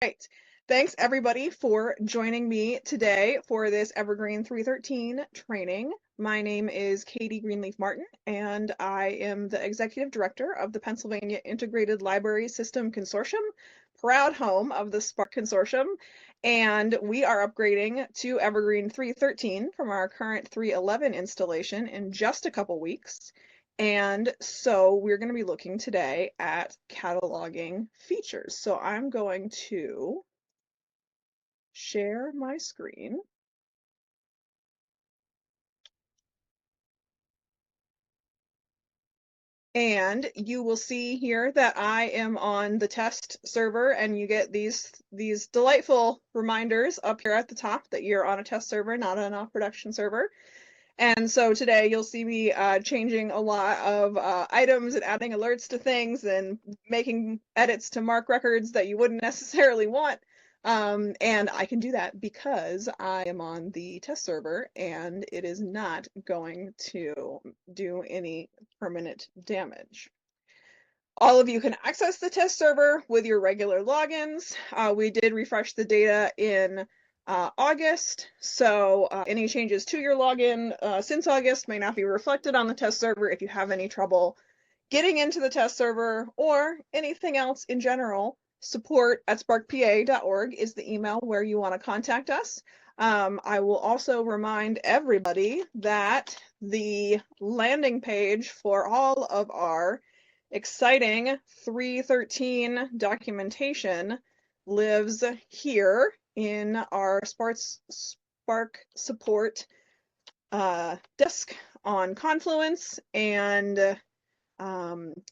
Right. Thanks everybody for joining me today for this Evergreen 313 training. My name is Katie Greenleaf Martin, and I am the Executive Director of the Pennsylvania Integrated Library System Consortium, proud home of the SPARC Consortium, and we are upgrading to Evergreen 313 from our current 311 installation in just a couple weeks. And so we're going to be looking today at cataloging features. So I'm going to share my screen. And you will see here that I am on the test server, and you get these delightful reminders up here at the top that you're on a test server, not on a production server. And so today you'll see me changing a lot of items and adding alerts to things and making edits to MARC records that you wouldn't necessarily want. And I can do that because I am on the test server and it is not going to do any permanent damage. All of you can access the test server with your regular logins. We did refresh the data in August, so any changes to your login since August may not be reflected on the test server. If you have any trouble getting into the test server or anything else in general, support@sparkpa.org is the email where you want to contact us. I will also remind everybody that the landing page for all of our exciting 313 documentation lives here in our SPARC support desk on Confluence. And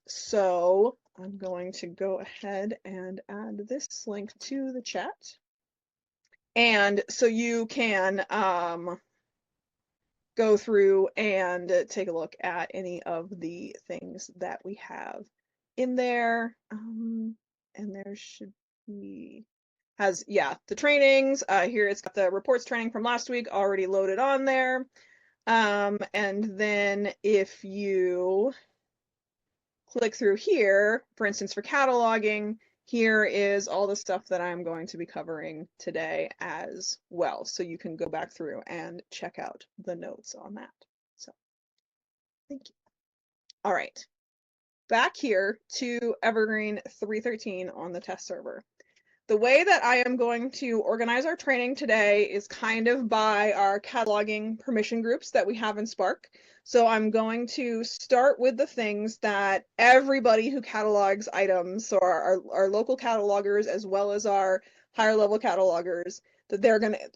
so I'm going to go ahead and add this link to the chat. And so you can go through and take a look at any of the things that we have in there. And there should be, the trainings. Here it's got the reports training from last week already loaded on there. And then if you click through here, for instance, for cataloging, here is all the stuff that I'm going to be covering today as well. So you can go back through and check out the notes on that. So thank you. All right, back here to Evergreen 313 on the test server. The way that I am going to organize our training today is kind of by our cataloging permission groups that we have in SPARC. So I'm going to start with the things that everybody who catalogs items, so our local catalogers as well as our higher level catalogers,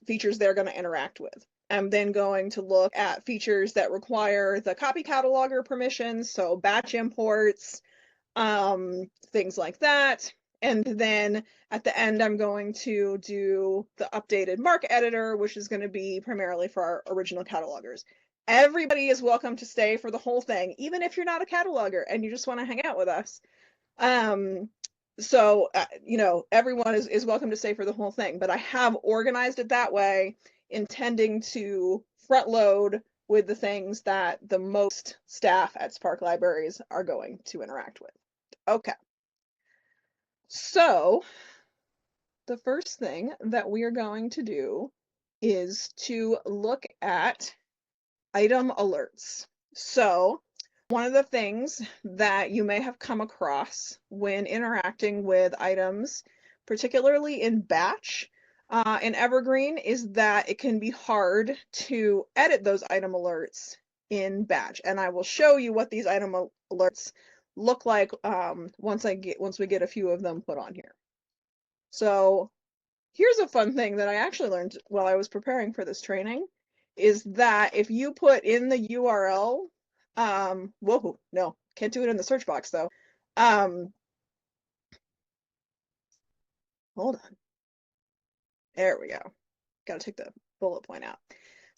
features they're gonna interact with. I'm then going to look at features that require the copy cataloger permissions, so batch imports, things like that. And then at the end, I'm going to do the updated MARC editor, which is going to be primarily for our original catalogers. Everybody is welcome to stay for the whole thing, even if you're not a cataloger and you just want to hang out with us. Everyone is welcome to stay for the whole thing, but I have organized it that way, intending to front load with the things that the most staff at SPARC Libraries are going to interact with. Okay. So the first thing that we are going to do is to look at item alerts. So one of the things that you may have come across when interacting with items, particularly in batch, in Evergreen, is that it can be hard to edit those item alerts in batch. And I will show you what these item alerts look like once we get a few of them put on here. So here's a fun thing that I actually learned while I was preparing for this training, is that if you put in the URL, whoa, no, can't do it in the search box though. Hold on. There we go. Got to take the bullet point out.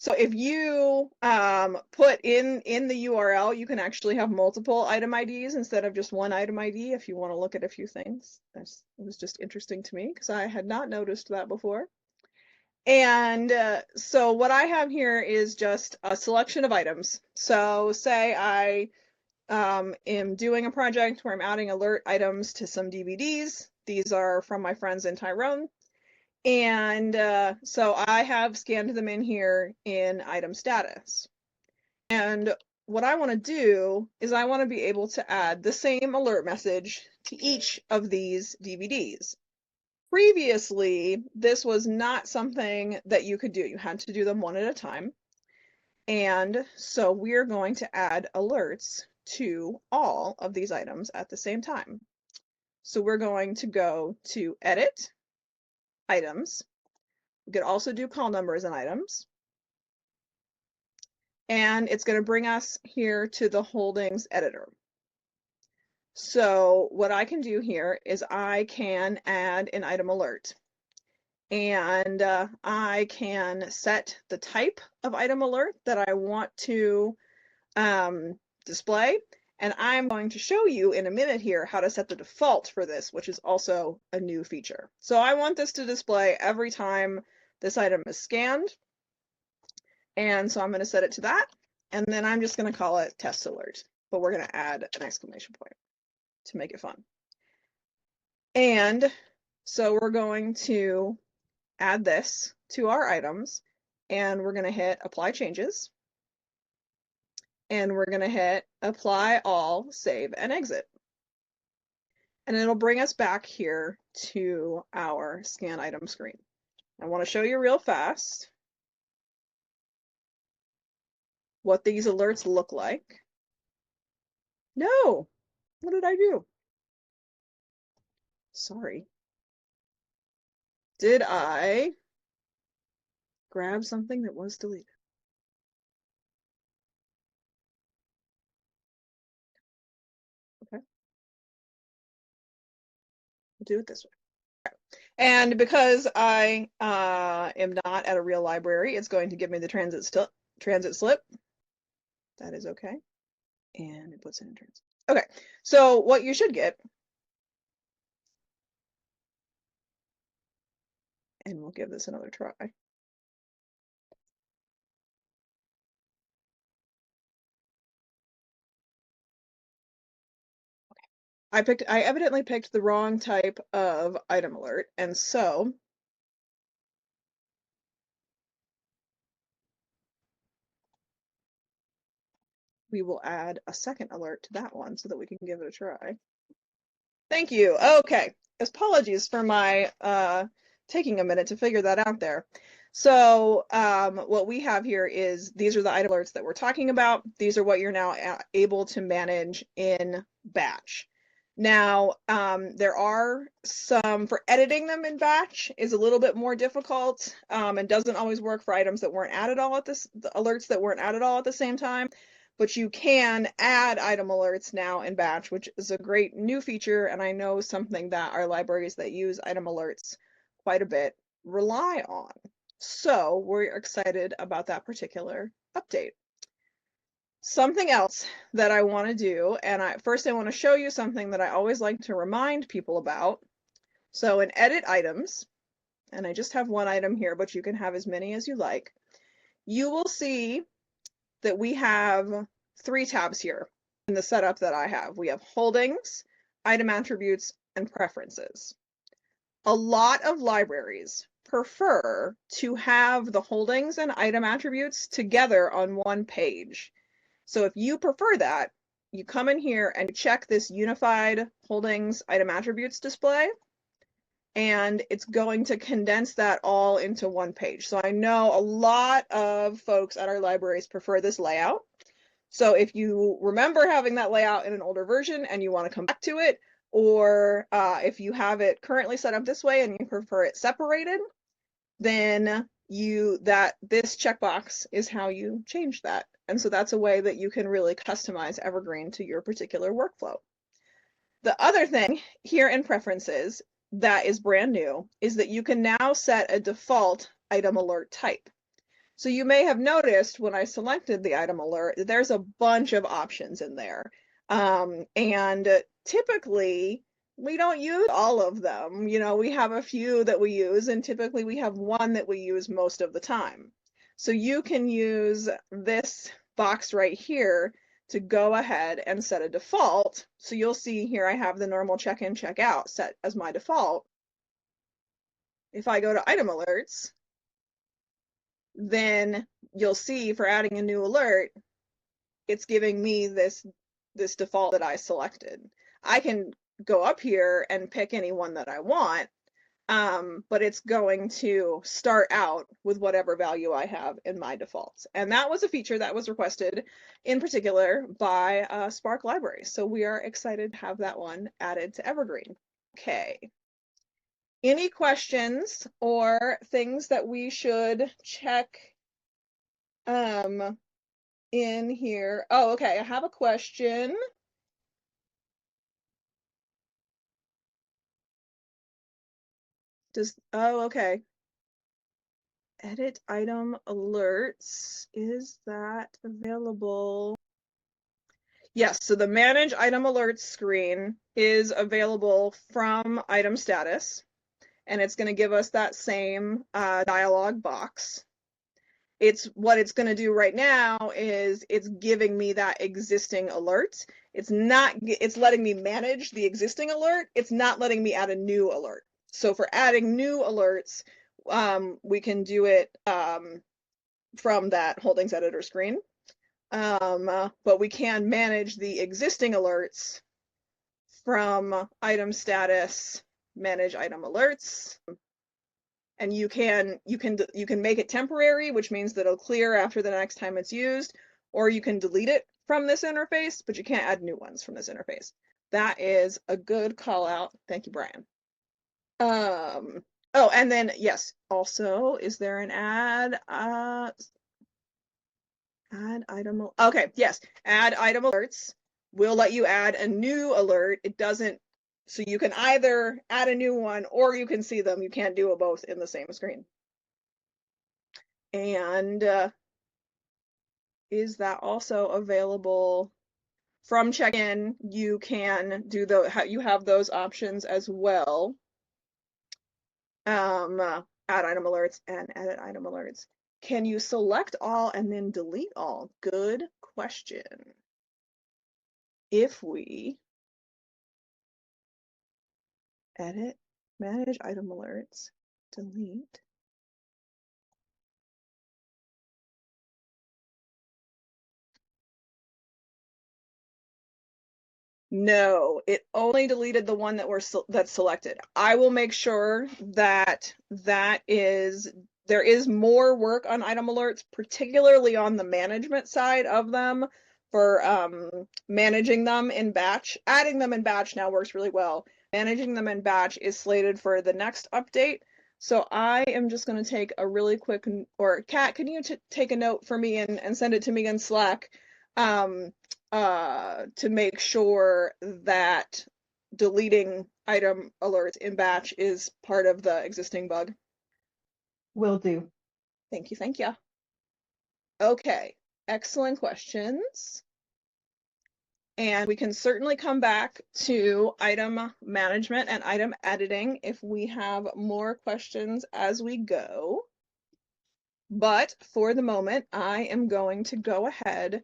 So if you put in the URL, you can actually have multiple item IDs instead of just one item ID if you want to look at a few things. It was just interesting to me because I had not noticed that before. And so what I have here is just a selection of items. So say I am doing a project where I'm adding alert items to some DVDs. These are from my friends in Tyrone. And so I have scanned them in here in item status. And what I want to do is I want to be able to add the same alert message to each of these DVDs. Previously, this was not something that you could do. You had to do them one at a time. And so we're going to add alerts to all of these items at the same time. So we're going to go to Edit, Items. We could also do call numbers and items. And it's going to bring us here to the holdings editor. So what I can do here is I can add an item alert. And I can set the type of item alert that I want to display. And I'm going to show you in a minute here how to set the default for this, which is also a new feature. So I want this to display every time this item is scanned. And so I'm going to set it to that. And then I'm just going to call it test alert, but we're going to add an exclamation point to make it fun. And so we're going to add this to our items, and we're going to hit apply changes. And we're going to hit apply all, save, and exit. And it'll bring us back here to our scan item screen. I want to show you real fast what these alerts look like. No, what did I do? Sorry. Did I grab something that was deleted? Okay. We'll do it this way. And because I am not at a real library, it's going to give me the transit slip. That is okay. And it puts it in transit. Okay, so what you should get, and we'll give this another try. I evidently picked the wrong type of item alert, and so we will add a second alert to that one so that we can give it a try. Thank you. Okay. Apologies for my taking a minute to figure that out there. So what we have here is these are the item alerts that we're talking about. These are what you're now able to manage in batch. Now, there are some, for editing them in batch is a little bit more difficult and doesn't always work for items that weren't added all at the alerts that weren't added all at the same time. But you can add item alerts now in batch, which is a great new feature, and I know something that our libraries that use item alerts quite a bit rely on. So we're excited about that particular update. Something else that I want to do, and first I want to show you something that I always like to remind people about. So in edit items, and I just have one item here, but you can have as many as you like, you will see that we have 3 tabs here in the setup that I have. We have holdings, item attributes, and preferences. A lot of libraries prefer to have the holdings and item attributes together on one page. So if you prefer that, you come in here and check this unified holdings item attributes display, and it's going to condense that all into one page. So I know a lot of folks at our libraries prefer this layout. So if you remember having that layout in an older version and you want to come back to it, or if you have it currently set up this way and you prefer it separated, then this checkbox is how you change that. And so that's a way that you can really customize Evergreen to your particular workflow. The other thing here in preferences that is brand new is that you can now set a default item alert type. So you may have noticed when I selected the item alert, there's a bunch of options in there. And typically we don't use all of them. You know, we have a few that we use, and typically we have one that we use most of the time. So you can use this box right here to go ahead and set a default. So you'll see here I have the normal check-in, check-out set as my default. If I go to item alerts, then you'll see for adding a new alert, it's giving me this default that I selected. I can go up here and pick any one that I want, but it's going to start out with whatever value I have in my defaults. And that was a feature that was requested in particular by Spark Library. So we are excited to have that one added to Evergreen. Okay. Any questions or things that we should check in here? Oh, okay. I have a question. Oh, okay. Edit item alerts. Is that available? Yes, so the manage item alerts screen is available from item status, and it's going to give us that same dialog box. What it's going to do right now is it's giving me that existing alert. It's letting me manage the existing alert. It's not letting me add a new alert. So for adding new alerts, we can do it from that holdings editor screen. But we can manage the existing alerts from item status, manage item alerts. And you can make it temporary, which means that it'll clear after the next time it's used, or you can delete it from this interface, but you can't add new ones from this interface. That is a good call out. Thank you, Brian. Oh, and then yes, also, is there an add item? Okay, yes, add item alerts will let you add a new alert. It doesn't, so you can either add a new one or you can see them. You can't do it both in the same screen. And is that also available from check-in? You can do you have those options as well. Add item alerts and edit item alerts. Can you select all and then delete all? Good question. If we edit, manage item alerts, delete. No, it only deleted the one that's selected. I will make sure that there is more work on item alerts, particularly on the management side of them for managing them in batch. Adding them in batch now works really well. Managing them in batch is slated for the next update. So I am just going to take a really quick, or Kat, can you take a note for me and send it to me in Slack? To make sure that deleting item alerts in batch is part of the existing bug. Will do. Thank you, thank you. Okay, excellent questions. And we can certainly come back to item management and item editing if we have more questions as we go. But for the moment, I am going to go ahead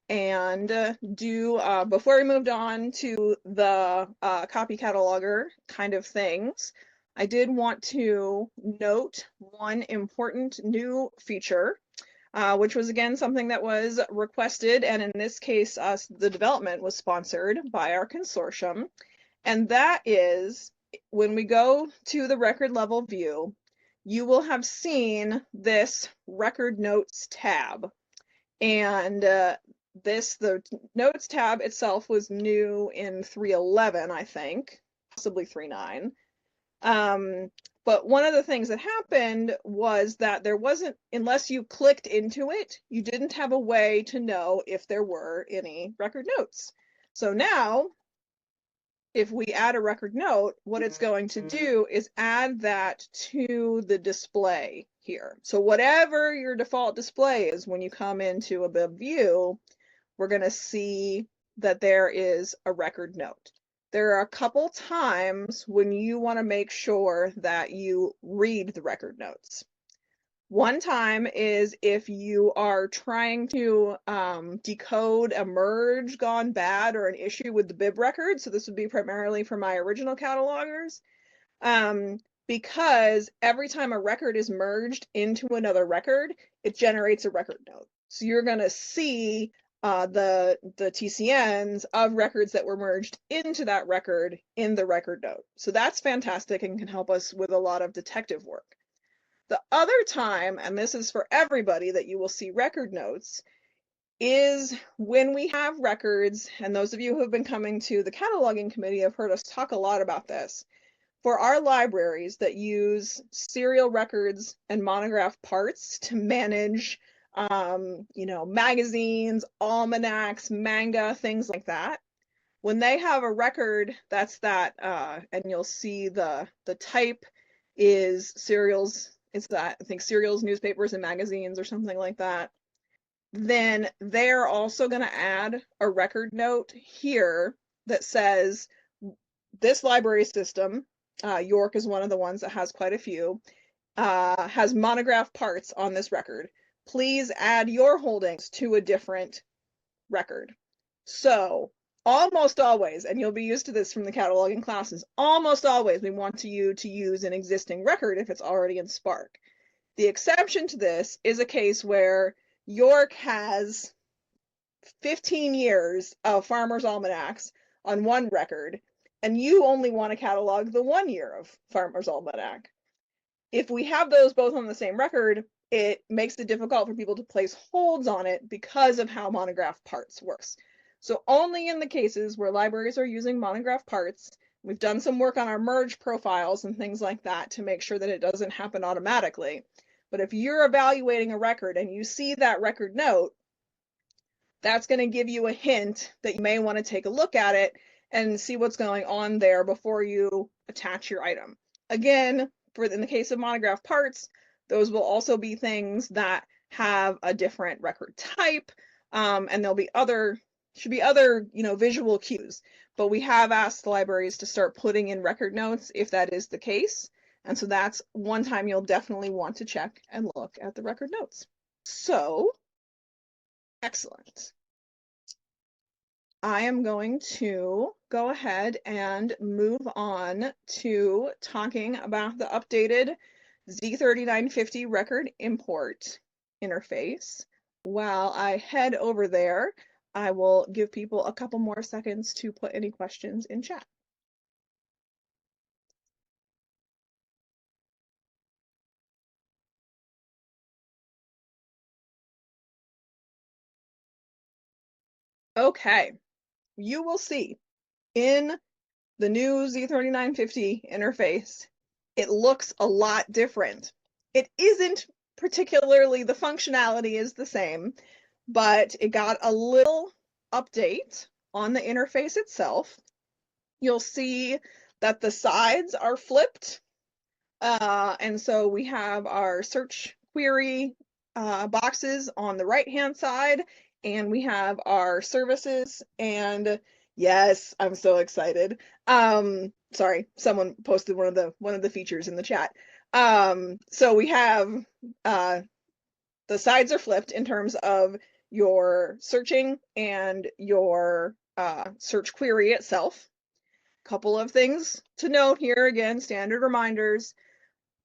and before we moved on to the copy cataloger kind of things, I did want to note one important new feature, which was again something that was requested, and in this case, the development was sponsored by our consortium, and that is when we go to the record level view, you will have seen this record notes tab. And the notes tab itself was new in 3.11, I think, possibly 3.9. But one of the things that happened was that there wasn't, unless you clicked into it, you didn't have a way to know if there were any record notes. So now, if we add a record note, what it's going to do is add that to the display here. So whatever your default display is when you come into a view, we're going to see that there is a record note. There are a couple times when you want to make sure that you read the record notes. One time is if you are trying to decode a merge gone bad or an issue with the bib record. So this would be primarily for my original catalogers. Because every time a record is merged into another record, it generates a record note. So you're going to see the TCNs of records that were merged into that record in the record note. So that's fantastic and can help us with a lot of detective work. The other time, and this is for everybody that you will see record notes, is when we have records, and those of you who have been coming to the cataloging committee have heard us talk a lot about this. For our libraries that use serial records and monograph parts to manage, magazines, almanacs, manga, things like that, when they have a record that's that, and you'll see the type is serials, it's that, I think serials, newspapers, and magazines or something like that, then they're also going to add a record note here that says this library system, York is one of the ones that has quite a few, has monograph parts on this record. Please add your holdings to a different record. So almost always, and you'll be used to this from the cataloging classes, almost always we want you to use an existing record if it's already in Spark. The exception to this is a case where York has 15 years of Farmer's Almanacs on one record, and you only want to catalog the 1 year of Farmer's Almanac. If we have those both on the same record, it makes it difficult for people to place holds on it because of how monograph parts works. So only in the cases where libraries are using monograph parts, we've done some work on our merge profiles and things like that to make sure that it doesn't happen automatically. But if you're evaluating a record and you see that record note, that's going to give you a hint that you may want to take a look at it and see what's going on there before you attach your item. Again, in the case of monograph parts, those will also be things that have a different record type, and there'll be should be other visual cues. But we have asked the libraries to start putting in record notes if that is the case. And so that's one time you'll definitely want to check and look at the record notes. So, excellent. I am going to go ahead and move on to talking about the updated Z3950 record import interface. While I head over there, I will give people a couple more seconds to put any questions in chat. Okay, you will see in the new Z3950 interface, it looks a lot different. It isn't particularly, the functionality is the same, but it got a little update on the interface itself. You'll see that the sides are flipped. And so we have our search query boxes on the right-hand side, and we have our services. And yes, I'm so excited. Sorry, someone posted one of the features in the chat. So we have the sides are flipped in terms of your searching and your search query itself. Couple of things to note here, again, standard reminders.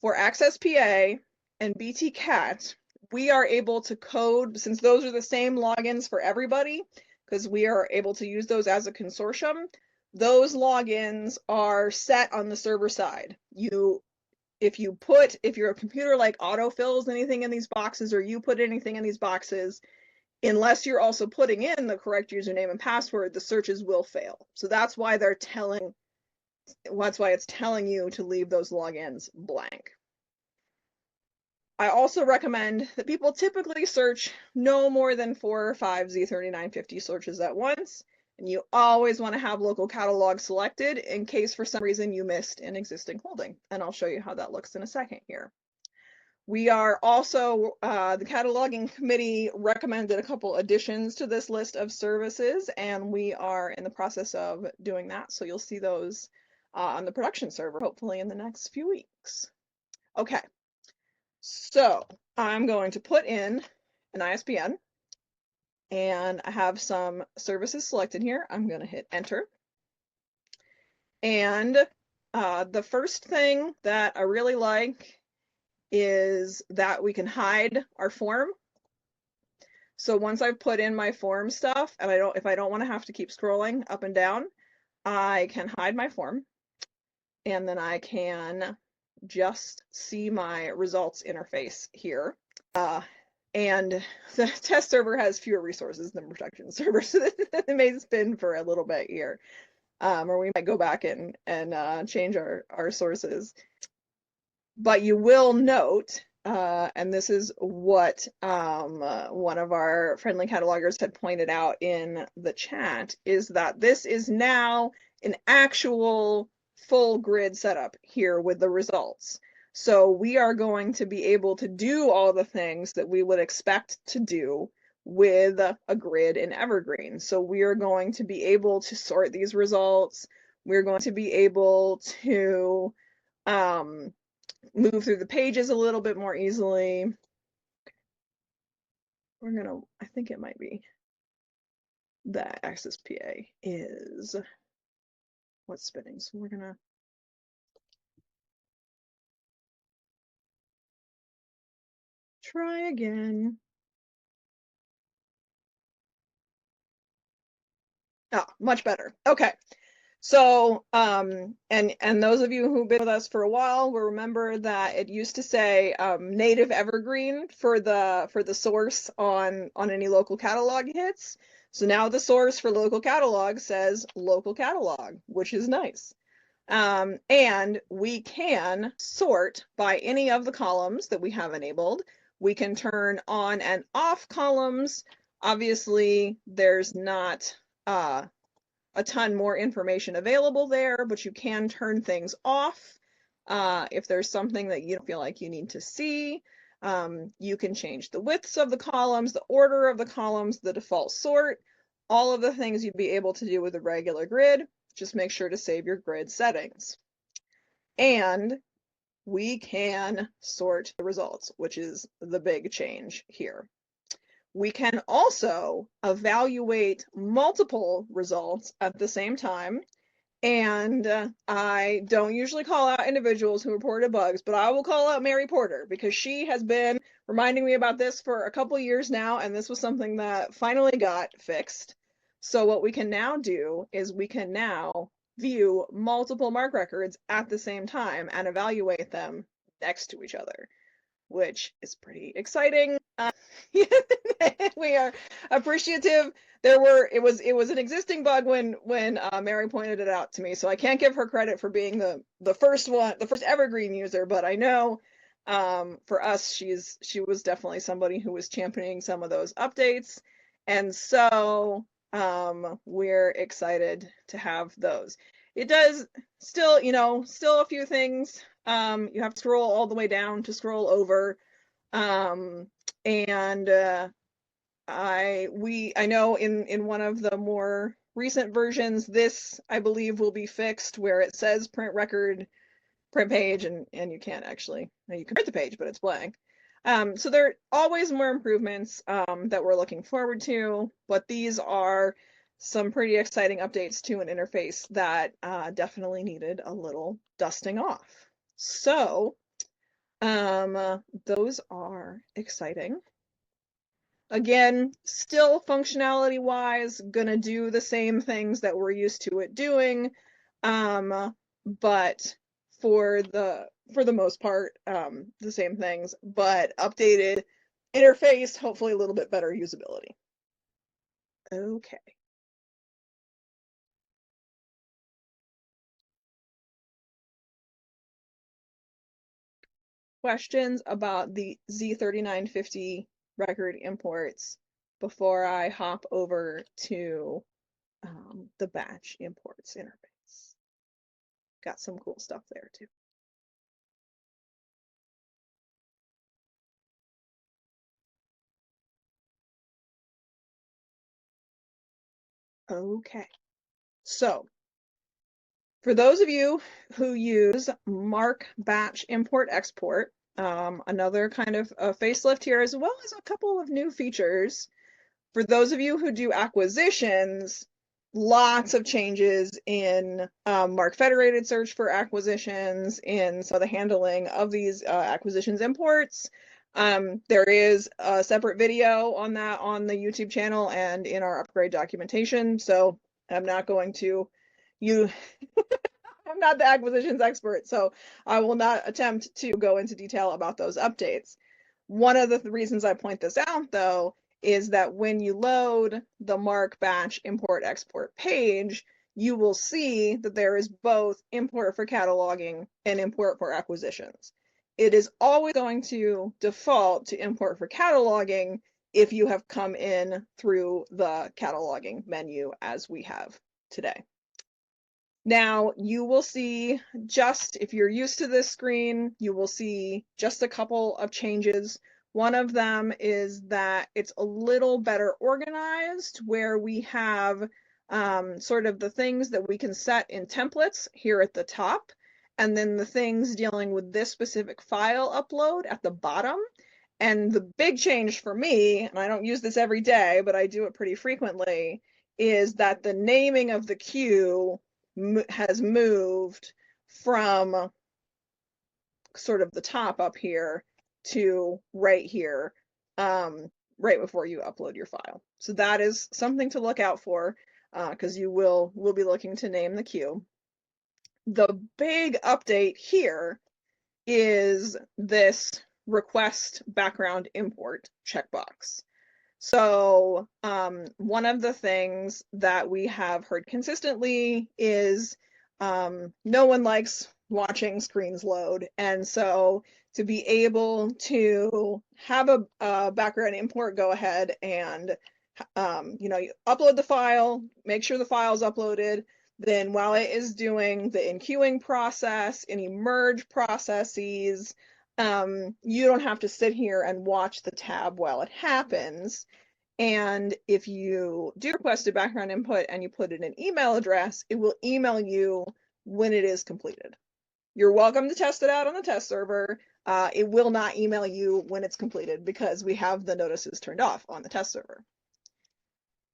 For Access PA and BTCat, we are able to code, since those are the same logins for everybody, because we are able to use those as a consortium, those logins are set on the server side. If you're a computer like autofills anything in these boxes, or you put anything in these boxes, unless you're also putting in the correct username and password, the searches will fail. So that's why it's telling you to leave those logins blank. I also recommend that people typically search no more than 4 or 5 Z3950 searches at once, and you always want to have local catalog selected in case for some reason you missed an existing holding, and I'll show you how that looks in a second here. We are also, the cataloging committee recommended a couple additions to this list of services, and we are in the process of doing that, so you'll see those on the production server hopefully in the next few weeks. Okay. So I'm going to put in an ISBN, and I have some services selected here. I'm going to hit enter. And the first thing that I really like is that we can hide our form. So once I've put in my form stuff, and if I don't want to have to keep scrolling up and down, I can hide my form, and then I can just see my results interface here. And the test server has fewer resources than production server, so it may spin for a little bit here. Or we might go back and change our sources. But you will note, and this is what one of our friendly catalogers had pointed out in the chat, is that this is now an actual full grid setup here with the results. So we are going to be able to do all the things that we would expect to do with a grid in Evergreen. So we are going to be able to sort these results. We're going to be able to move through the pages a little bit more easily. I think it might be that Access PA is what's spinning. So we're gonna try again. Ah, much better. Okay. So, and those of you who've been with us for a while will remember that it used to say native evergreen for the source on any local catalog hits. So now the source for local catalog says local catalog, which is nice. And we can sort by any of the columns that we have enabled. We can turn on and off columns. Obviously, there's not a ton more information available there, but you can turn things off if there's something that you don't feel like you need to see. You can change the widths of the columns, the order of the columns, the default sort, all of the things you'd be able to do with a regular grid. Just make sure to save your grid settings. And we can sort the results, which is the big change here. We can also evaluate multiple results at the same time. And I don't usually call out individuals who reported bugs, but I will call out Mary Porter because she has been reminding me about this for a couple years now, and this was something that finally got fixed. So what we can now do is we can now view multiple MARC records at the same time and evaluate them next to each other, which is pretty exciting. We are appreciative. It was an existing bug when Mary pointed it out to me, so I can't give her credit for being the first evergreen user, but I know for us she was definitely somebody who was championing some of those updates, and so we're excited to have those. It does still, still a few things. You have to scroll all the way down to scroll over. And I know in one of the more recent versions, this I believe will be fixed where it says print record, print page, and you can't actually, you can print the page, but it's blank. So there are always more improvements that we're looking forward to, but these are some pretty exciting updates to an interface that definitely needed a little dusting off. So those are exciting. Again, still functionality wise, gonna do the same things that we're used to it doing. But for the most part, the same things, but updated interface, hopefully a little bit better usability. Okay. Questions about the Z3950 record imports before I hop over to the batch imports interface. Got some cool stuff there too. Okay, so for those of you who use MARC batch import export, another kind of a facelift here, as well as a couple of new features. For those of you who do acquisitions, lots of changes in MARC federated search for acquisitions, in so the handling of these acquisitions imports. There is a separate video on that on the YouTube channel and in our upgrade documentation. So I'm not going to you I'm not the acquisitions expert, so I will not attempt to go into detail about those updates. One of the reasons I point this out, though, is that when you load the MARC batch import export page, you will see that there is both import for cataloging and import for acquisitions. It is always going to default to import for cataloging if you have come in through the cataloging menu as we have today. Now you will see, just if you're used to this screen, you will see just a couple of changes. One of them is that it's a little better organized, where we have sort of the things that we can set in templates here at the top, and then the things dealing with this specific file upload at the bottom. And the big change for me, and I don't use this every day, but I do it pretty frequently, is that the naming of the queue has moved from sort of the top up here to right here, right before you upload your file. So that is something to look out for, because you will be looking to name the queue. The big update here is this request background import checkbox. So one of the things that we have heard consistently is no one likes watching screens load. And so to be able to have a background import go ahead and you upload the file, make sure the file is uploaded. Then while it is doing the enqueuing process, any merge processes, you don't have to sit here and watch the tab while it happens. And if you do request a background input and you put in an email address, it will email you when it is completed. You're welcome to test it out on the test server. It will not email you when it's completed because we have the notices turned off on the test server.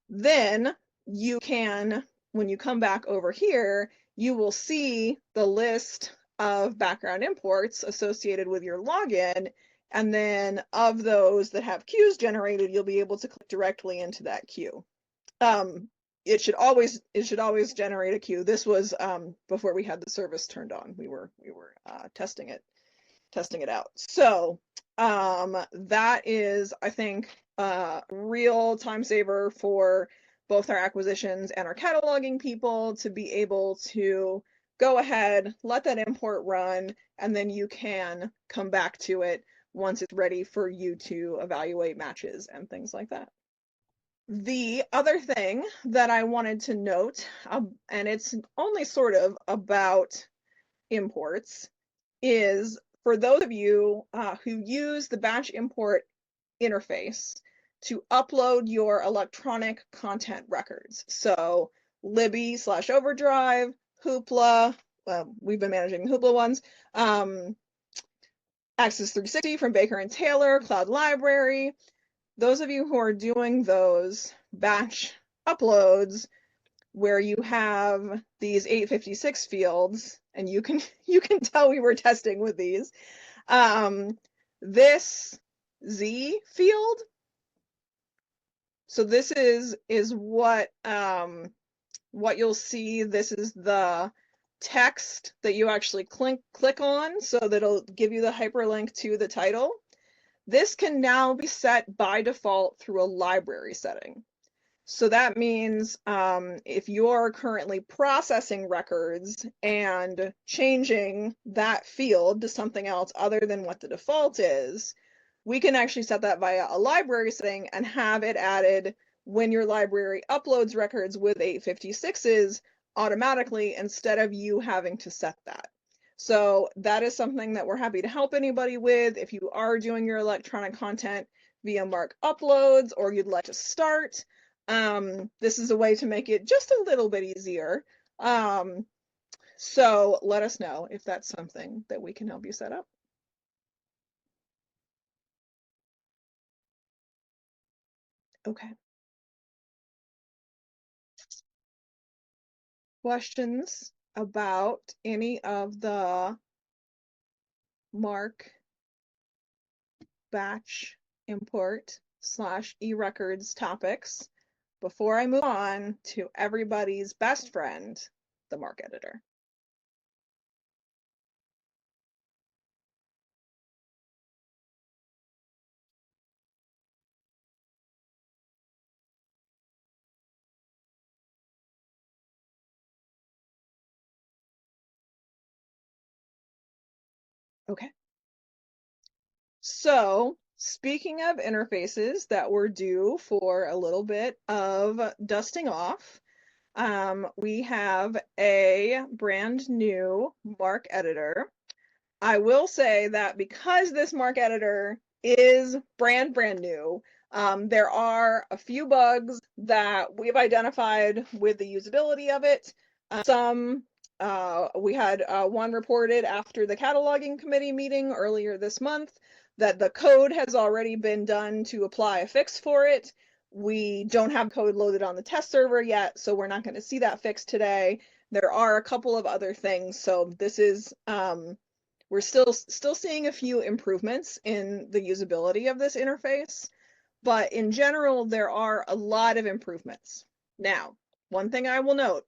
Then you can, when you come back over here, you will see the list of background imports associated with your login. And then of those that have queues generated, you'll be able to click directly into that queue. It should always generate a queue. This was before we had the service turned on. We were testing it out. So that is, I think, a real time saver for both our acquisitions and our cataloging people to be able to go ahead, let that import run, and then you can come back to it once it's ready for you to evaluate matches and things like that. The other thing that I wanted to note, and it's only sort of about imports, is for those of you who use the batch import interface to upload your electronic content records. So Libby/Overdrive, Hoopla, we've been managing the Hoopla ones, Access 360 from Baker and Taylor, Cloud Library. Those of you who are doing those batch uploads where you have these 856 fields, and you can tell we were testing with these. This Z field, so this is what you'll see. This is the text that you actually click on, so that it'll give you the hyperlink to the title. This can now be set by default through a library setting. So that means if you're currently processing records and changing that field to something else other than what the default is, we can actually set that via a library setting and have it added when your library uploads records with 856s automatically, instead of you having to set that. So that is something that we're happy to help anybody with. If you are doing your electronic content via MARC uploads, or you'd like to start, this is a way to make it just a little bit easier. So let us know if that's something that we can help you set up. Okay. Questions about any of the MARC batch import / e-records topics before I move on to everybody's best friend, the MARC editor? Okay. So, speaking of interfaces that were due for a little bit of dusting off, we have a brand new MARC editor. I will say that because this MARC editor is brand new, there are a few bugs that we've identified with the usability of it. Some we had one reported after the cataloging committee meeting earlier this month that the code has already been done to apply a fix for it. We don't have code loaded on the test server yet, so we're not going to see that fix today. There are a couple of other things, so this is we're still seeing a few improvements in the usability of this interface, but in general, there are a lot of improvements. Now, one thing I will note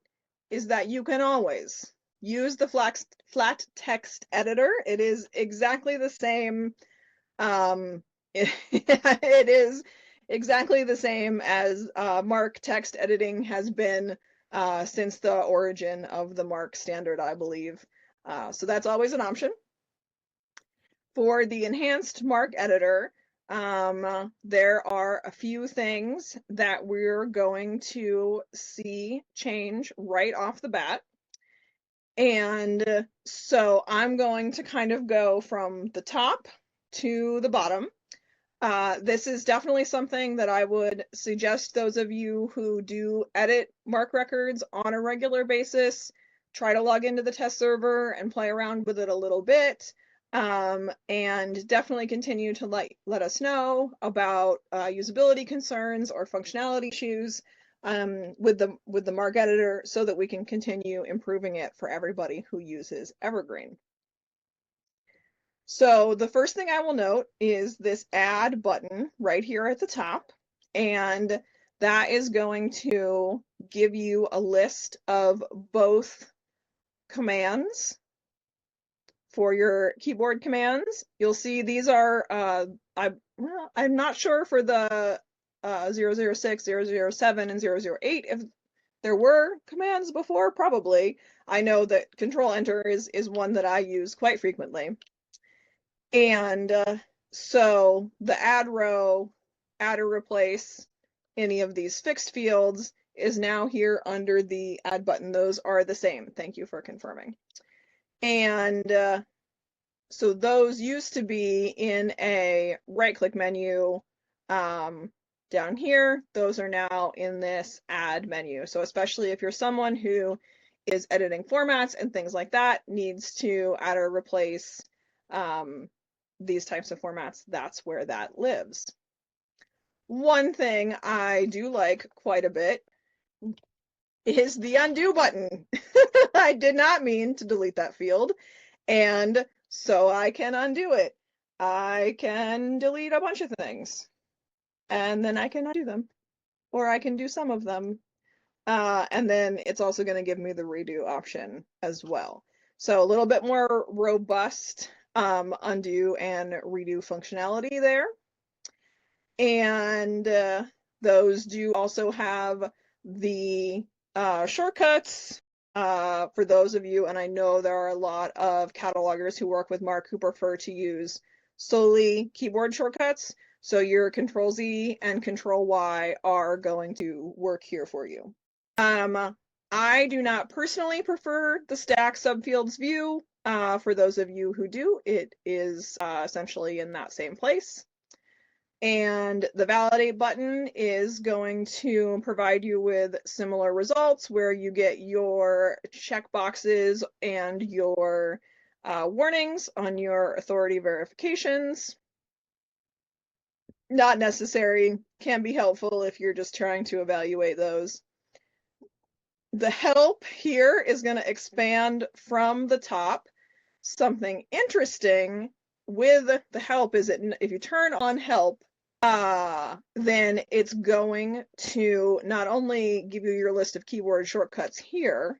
is that you can always use the flat text editor. It is exactly the same. It is exactly the same as MARC text editing has been since the origin of the MARC standard, I believe. So that's always an option. For the enhanced MARC editor, there are a few things that we're going to see change right off the bat. And so I'm going to kind of go from the top to the bottom. This is definitely something that I would suggest those of you who do edit MARC records on a regular basis, try to log into the test server and play around with it a little bit. And definitely continue to let us know about usability concerns or functionality issues with the MARC editor so that we can continue improving it for everybody who uses Evergreen. So the first thing I will note is this add button right here at the top, and that is going to give you a list of both commands for your keyboard commands. You'll see these are, I'm not sure for the 006, 007, and 008 if there were commands before, probably. I know that Control Enter is one that I use quite frequently. And so the add row, add or replace any of these fixed fields is now here under the add button. Those are the same. Thank you for confirming. And so those used to be in a right-click menu down here. Those are now in this add menu. So especially if you're someone who is editing formats and things like that, needs to add or replace these types of formats, that's where that lives. One thing I do like quite a bit is the undo button. I did not mean to delete that field, and so I can undo it. I can delete a bunch of things, and then I can undo them, or I can do some of them. And then it's also going to give me the redo option as well. So a little bit more robust undo and redo functionality there. And those do also have the shortcuts for those of you, and I know there are a lot of catalogers who work with MARC who prefer to use solely keyboard shortcuts. So your Control Z and Control Y are going to work here for you. I do not personally prefer the stack subfields view. For those of you who do, it is essentially in that same place. And the validate button is going to provide you with similar results where you get your checkboxes and your warnings on your authority verifications. not necessary, can be helpful if you're just trying to evaluate those. The help here is going to expand from the top. Something interesting with the help is that if you turn on help, then it's going to not only give you your list of keyboard shortcuts here,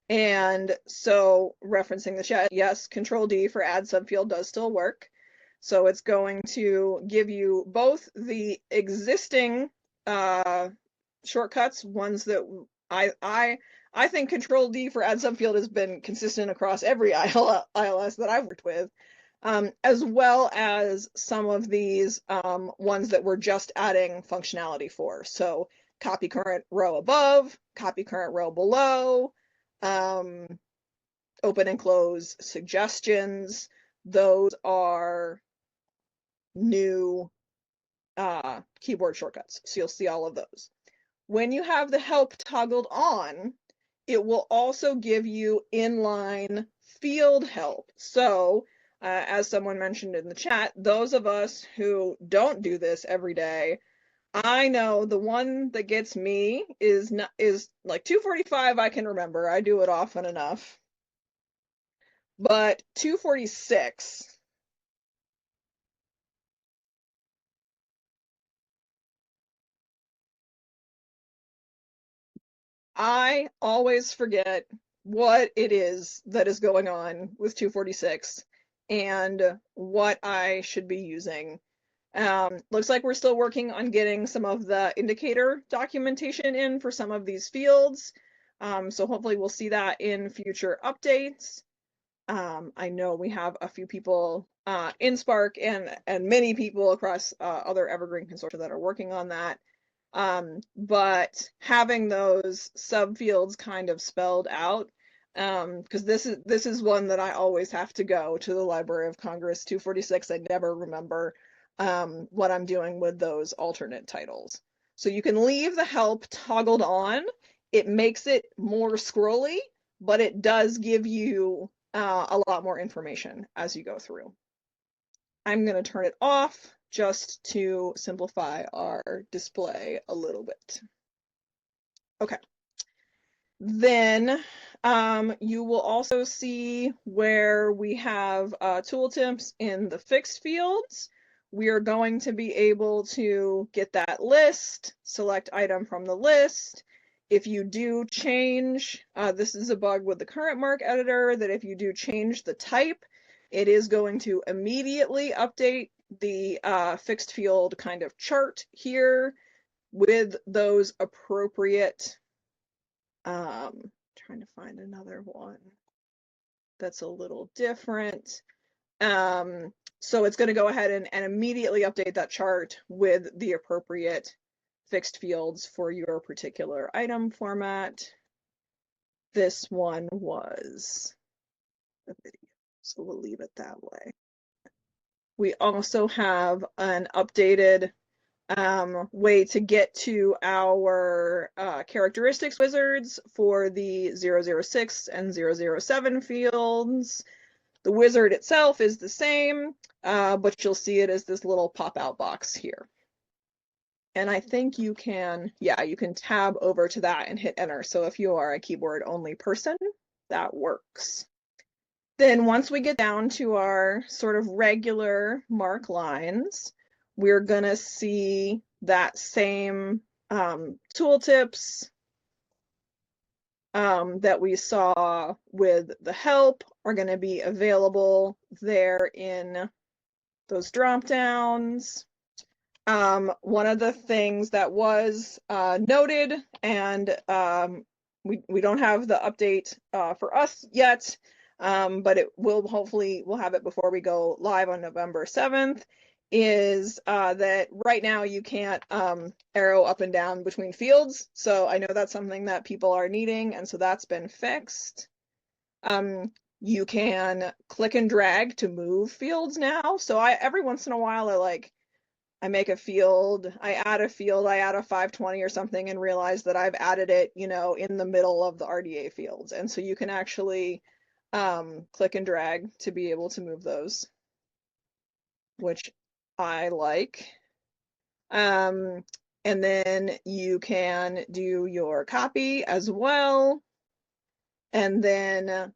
and so referencing the chat, yes, Control D for add subfield does still work. So it's going to give you both the existing shortcuts, ones that I think Control D for add subfield has been consistent across every ILS that I've worked with, as well as some of these ones that we're just adding functionality for. So copy current row above, copy current row below, open and close suggestions. Those are new keyboard shortcuts. So you'll see all of those. When you have the help toggled on, it will also give you inline field help. So as someone mentioned in the chat, those of us who don't do this every day, I know the one that gets me is like 245. I can remember. I do it often enough. But 246, I always forget what it is that is going on with 246 and what I should be using. Looks like we're still working on getting some of the indicator documentation in for some of these fields. So hopefully we'll see that in future updates. I know we have a few people in Spark and many people across other Evergreen consortia that are working on that. But having those subfields kind of spelled out, because this is one that I always have to go to the Library of Congress 246. I never remember what I'm doing with those alternate titles. So you can leave the help toggled on. It makes it more scrolly, but it does give you a lot more information as you go through. I'm going to turn it off just to simplify our display a little bit. Okay. Then you will also see where we have tooltips in the fixed fields. We are going to be able to get that list, select item from the list. If you do change, this is a bug with the current MARC editor, that if you do change the type, it is going to immediately update the fixed field kind of chart here with those appropriate, trying to find another one that's a little different. So it's going to go ahead and immediately update that chart with the appropriate fixed fields for your particular item format. This one was a video, so we'll leave it that way. We also have an updated way to get to our characteristics wizards for the 006 and 007 fields. The wizard itself is the same, but you'll see it as this little pop-out box here. And I think you can, yeah, you can tab over to that and hit enter. So if you are a keyboard-only person, that works. Then once we get down to our sort of regular MARC lines, we're going to see that same tooltips that we saw with the help are going to be available there in those drop downs. One of the things that was noted, and we don't have the update for us yet, but it will hopefully, we'll have it before we go live on November 7th, is that right now you can't arrow up and down between fields. So I know that's something that people are needing, and so that's been fixed. You can click and drag to move fields now. So every once in a while I make a field, I add a 520 or something, and realize that I've added it, you know, in the middle of the RDA fields. And so you can actually click and drag to be able to move those, which I like. And then you can do your copy as well. And then,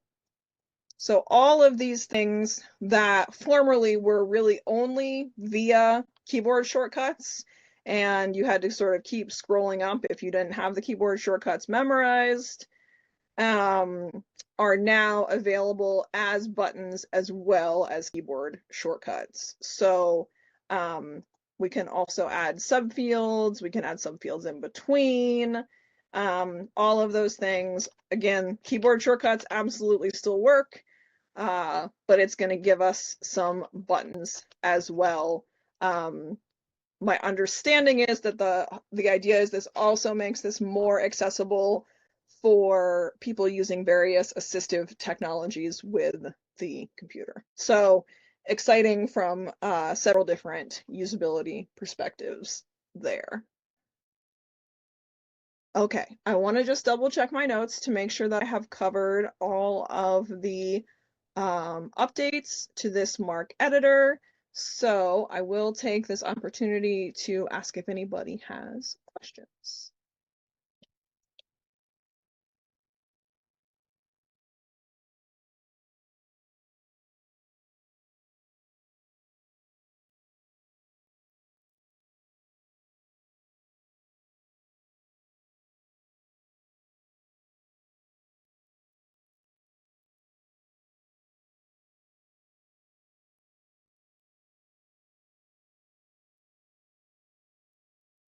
so all of these things that formerly were really only via keyboard shortcuts, and you had to sort of keep scrolling up if you didn't have the keyboard shortcuts memorized, are now available as buttons as well as keyboard shortcuts. So we can also add subfields, we can add subfields in between, all of those things. Again, keyboard shortcuts absolutely still work, but it's going to give us some buttons as well. My understanding is that the idea is this also makes this more accessible for people using various assistive technologies with the computer. So exciting from several different usability perspectives there. Okay, I want to just double check my notes to make sure that I have covered all of the updates to this MARC editor. So I will take this opportunity to ask if anybody has questions.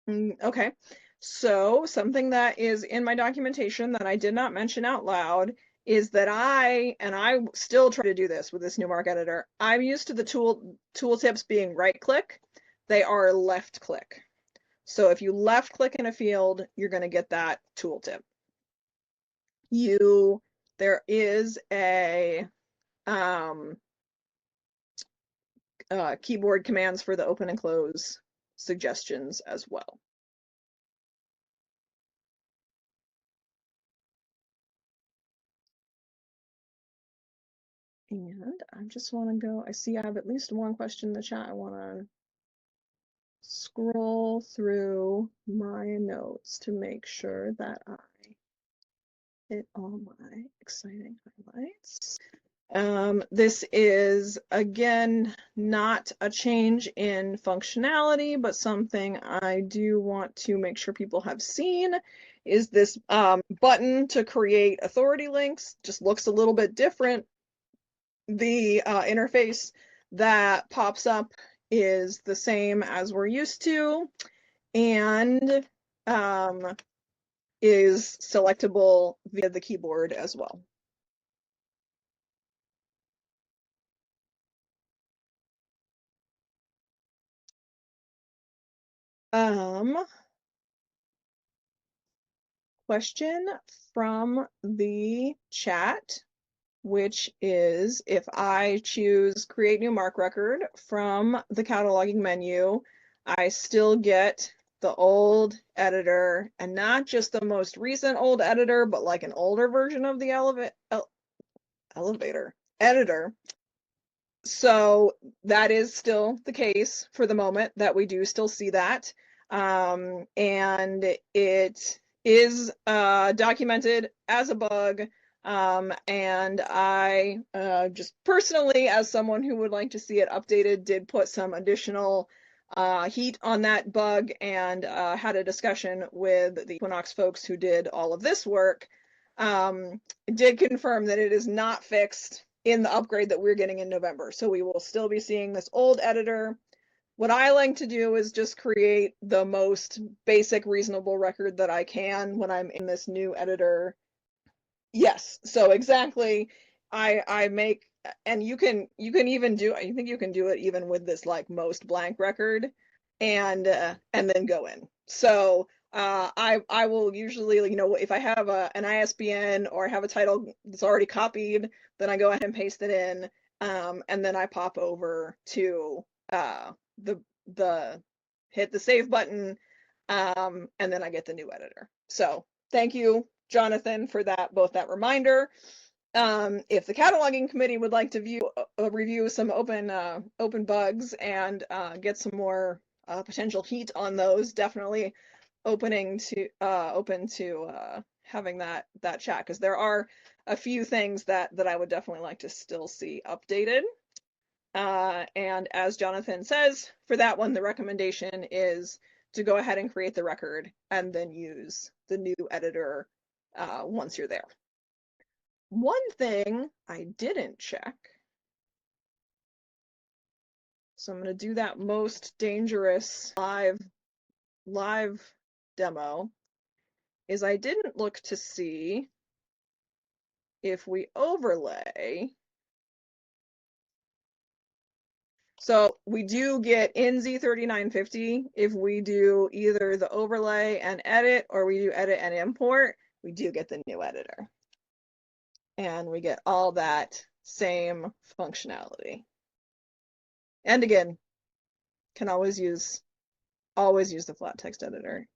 Okay, so something that is in my documentation that I did not mention out loud is that I still try to do this with this new MARC editor. I'm used to the tooltips being right click. They are left click. So if you left click in a field, you're going to get that tooltip. There is a keyboard commands for the open and close suggestions as well. And I just want to go, I see I have at least one question in the chat. I want to scroll through my notes to make sure that I hit all my exciting highlights. This is, again, not a change in functionality, but something I do want to make sure people have seen is this button to create authority links. Just looks a little bit different. The interface that pops up is the same as we're used to, and is selectable via the keyboard as well. Question from the chat, which is if I choose create new MARC record from the cataloging menu, I still get the old editor, and not just the most recent old editor, but like an older version of the elevator editor. So that is still the case for the moment, that we do still see that. And it is documented as a bug. And I just personally, as someone who would like to see it updated, did put some additional heat on that bug, and had a discussion with the Equinox folks who did all of this work. Did confirm that it is not fixed in the upgrade that we're getting in November. So we will still be seeing this old editor. What I like to do is just create the most basic reasonable record that I can when I'm in this new editor. Yes, so exactly. I make, and you can even do, I think you can do it even with this like most blank record, and then go in. So I will usually, if I have an ISBN or I have a title that's already copied, then I go ahead and paste it in, and then I pop over to the hit the save button, and then I get the new editor. So thank you, Jonathan, for both that reminder. If the cataloging committee would like to review some open bugs and get some more potential heat on those, definitely open to having that chat, because there are a few things that I would definitely like to still see updated. And as Jonathan says, for that one, the recommendation is to go ahead and create the record and then use the new editor once you're there. One thing I didn't check, so I'm going to do that most dangerous live demo, is I didn't look to see if we overlay. So we do get in Z3950, if we do either the overlay and edit, or we do edit and import, we do get the new editor. And we get all that same functionality. And again, can always use the flat text editor.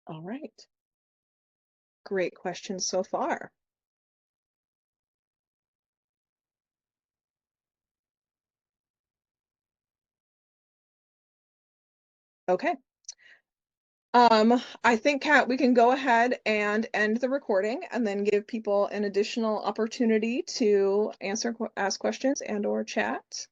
All right. Great questions so far. Okay. I think, Kat, we can go ahead and end the recording and then give people an additional opportunity to ask questions and or chat.